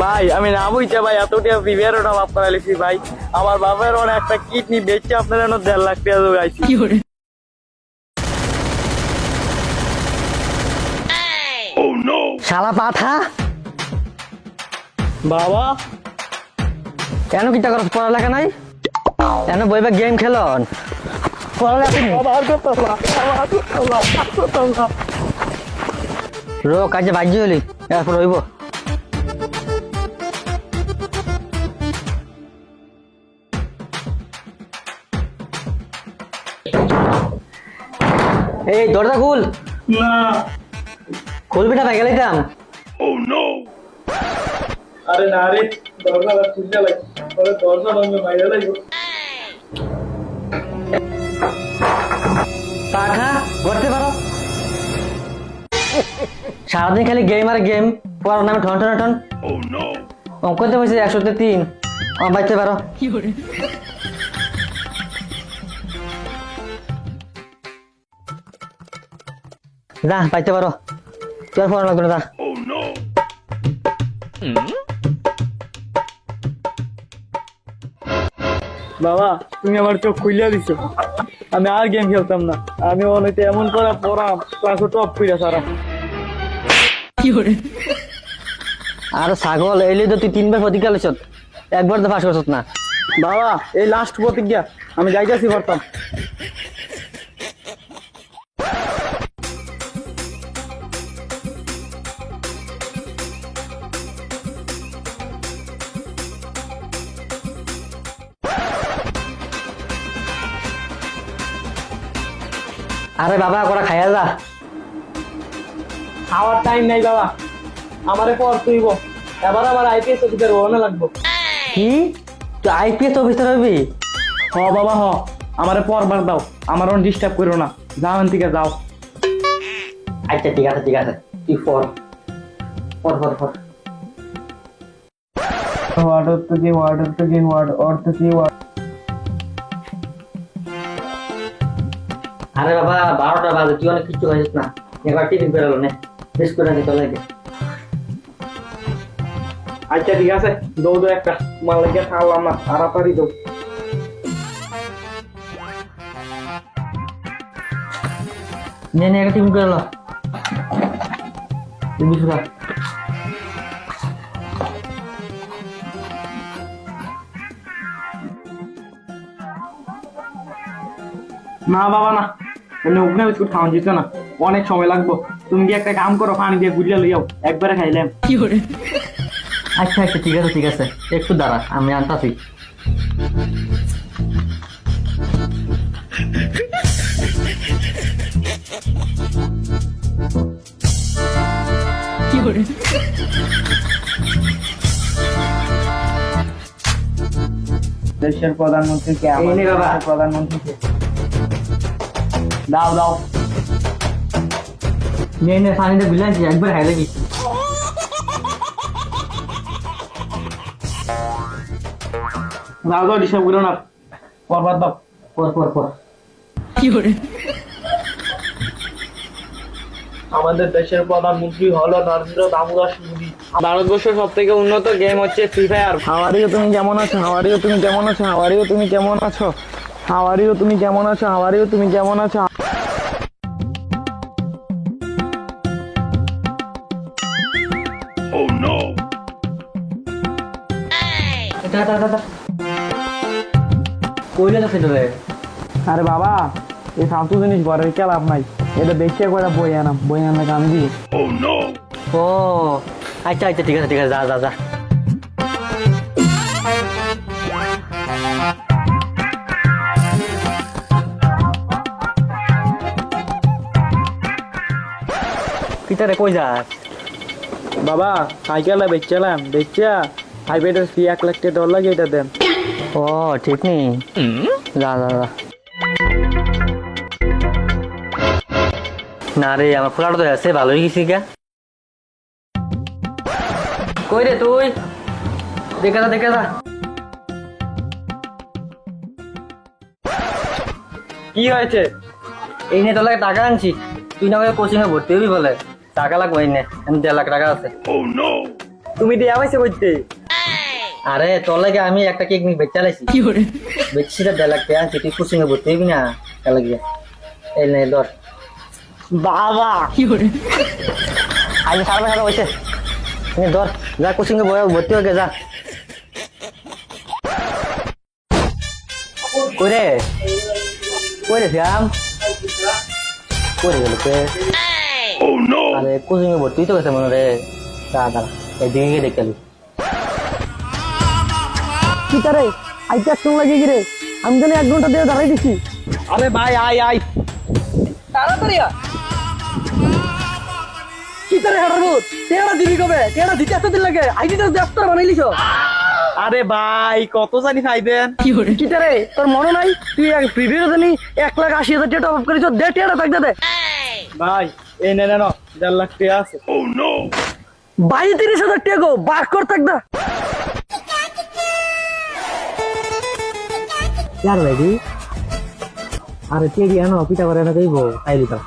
ভাই আমি না বুঝতে ভাই এতটা প্রিমিয়ার ওটা মাপ করা লিখছি ভাই। আমার বাবার অনেক একটা কিডনি বেচছে আপনার জন্য 1.5 লাখ টাকা জোগাইছি। শালা পাঠা বাবা কেন কিটা করছ? পড়ালেখা নাই কেন? বইবা গেম খেলন? পড়ালেখা নেই? বাবা আর কত না রো কাজে বাজ্য হলি এরপর হইব। এই দরজা খুল। না খুলবি না ভাই, গেলাইতাম। আরে না রে দরজা খুলতে লাগে পরে দরজা ভাঙবে বাইরে লাগবে। পাঠা করতে পারো? সারাদিন খালি গেম আর গেম, পড়ার নামে ঠন ঠন ঠন। অঙ্কতে বসে 100-তে 3 বাঁচতে পারো? যা পাইতে পারো, তোর পড়া লাগবে না, যা। বাবা তুমি আমার চোখ খুলিয়া দিছো, আমি আর গেম খেলতাম না। আমি অনেকে এমন করে পড়াম ক্লাসে টপ কইরা সারা। আর ছাগল এলি তো তুই 3বার প্রতিজ্ঞা লইছ, একবার তো পাস করছত না। বাবা এই লাস্ট প্রতিজ্ঞা, আমি যাইতাছি পারতাম। আরে বাবা করা খাইয়া যা। খাওয়ার টাইম নাই বাবা, আমারে পর তুইব। এবার আমার আইপিএস অফিসার হওয়া লাগবো। কি তুই আইপিএস অফিসার হবি? হ বাবা হ, আমারে পরবার দাও, আমার ডিস্টার্ব করো না, যাও এখান থেকে যাও। আচ্ছা ঠিক আছে ঠিক আছে, তুই পর পর পর পর। অর্ডার তো কি অর্ডার তো কি অর্ডার কি। আরে বাবা 12টা বাজে, তুই অনেক কিছু খাইছিস না, এবার টিফিন করে নে, বেশ করে নিতে লাগে। আচ্ছা ঠিক আছে, দৌড় একটা তোমার লাগে খাওয়ালাম না, তাড়াতাড়ি দৌড়। নে নে, একটা টিফিন করে লো, তুই বিশুরা। না বাবা না, ওখানে বিস্কুট খাওয়া যেত না, অনেক সময় লাগবো। তুমি কি একটা কাম করো, পানি দিয়ে গুলিয়া লইয়াও, একবারে খাইলাম। আচ্ছা আচ্ছা ঠিক আছে ঠিক আছে, একটু দাঁড়া আমি আনতাছি। দেশের প্রধানমন্ত্রীকে এই নে বাবা। প্রধানমন্ত্রীকে দাও দাও। নে নে, পানিটা বিলাইছি, একবার খাই লাগি। দাও দাও, ডিস্টার্ব করো না, পরবার দাও। পর পর পর। আমাদের দেশের প্রধানমন্ত্রী হলো নরেন্দ্র দামোদর মোদী। ভারতবর্ষের সব থেকে উন্নত গেম হচ্ছে ফ্রি ফায়ার। হাওয়ারিও তুমি কেমন আছো? হাওয়ারিও তুমি কেমন আছো? হাওয়ারিও তুমি কেমন আছো? হাওয়ারিও তুমি কেমন আছো? হাওয়ারিও তুমি কেমন আছো? এটা এটা এটা কইলে তো সেটা রে। আরে বাবা এই ফালতু জিনিস ঘরের কে লাভ নাই, এটা দেখে করে বই আনাম, বই আনলে আমি দিব। ও আচ্ছা আচ্ছা ঠিক আছে ঠিক আছে, যা যা যা। পিতারে কই যাস? বাবা সাইকেলটা বেচছিলাম, বেচা হাইব্রিডের ফি 1 লাখ টাকা লাগে, এটা দেন। ও ঠিক নেই, যা যা যা। না রে আমার ফোলাটা তো আছে, ভালোই গেছি গা। কই রে তুই? দেখে যা দেখে যা। কি হয়েছে? এই নিয়ে তোর লাগে টাকা আনছি, তুই না কোচিং এ ভর্তি হবি বলে, টাকা লাগবে। এই নে 1.5 লাখ টাকা আছে। তুমি দিয়া পাইছে কইতে? আরে তোর লাগে আমি একটা কেক নিয়ে বেচা লাইছি বেচছি তা 1.5 লাখ টাকা আনছি, তুই কোচিং এ ভর্তি হবি না তার লাগে এই নে ধর। বাবা আজ সারা সারা হয়েছে নে ধর, যা কোচিং এ ভর্তি হয়ে গে যা। করে করে শ্যাম করে গেল কে? আরে কোচিং এ ভর্তি তো গেছে মনে রে। দাঁড়া দাঁড়া এদিকে গিয়ে দেখে কি করে আইতে একটু লাগে কি রে? আমি জানি 1 ঘন্টা দিয়ে দাঁড়াই দিছি। আরে ভাই আয় আয় তাড়াতাড়ি আয়। কি করে হাঁটবো? তেরা দিবি কবে? তেরা দিতে এতদিন লাগে? আইডি তো দফতর বানাইলিছ। আরে ভাই কত জানি খাইবেন? কি করে তোর মনে নাই? তুই এক প্রিভিউ জানি 1,80,000 টাকা টপ আপ করিছ। দে টাকা থাক দে ভাই। এই নে নে 1.5 লাখ টাকা আছে। ও নো 22-30,000 টাকা গো বাক কর থাক দা। यार भाई अरे तेरी है ना पिता करे ना कहीं वो आई लिखा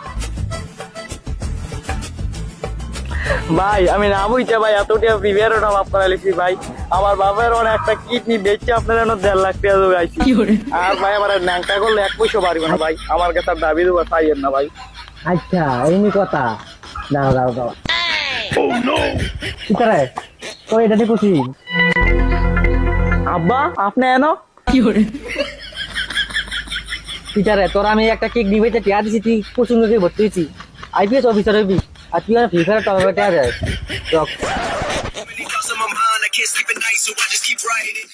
ভাই আমি না বুঝতে ভাই এত টাকা প্রিভিয়ার না মাফ করা লিখছি ভাই। আমার বাবার অনেক একটা কিডনি বেচে আপনার 1.5 লাখ টাকা জোগাইছি। আর ভাই আমার ন্যাংটা করলে 1 পয়সা পারবে না ভাই। আমার কাছে আর দাবি দেবো চাইয়েন না ভাই। अच्छा एनी কথা দাও দাও দাও ও নো কি করে তো এটা দেখো কি আব্বা আপনি এনো পিটারে তোর আমি একটা কেক দিবে তে টিয়া দিছি তুই কোচিং এ ভর্তি হইছি আইপিএস অফিসার হইবি আর তুই আর ফ্রি ফায়ার টাকা টিয়া যায় Many thoughts in my mind, I can't sleep at night, so I just keep writing it.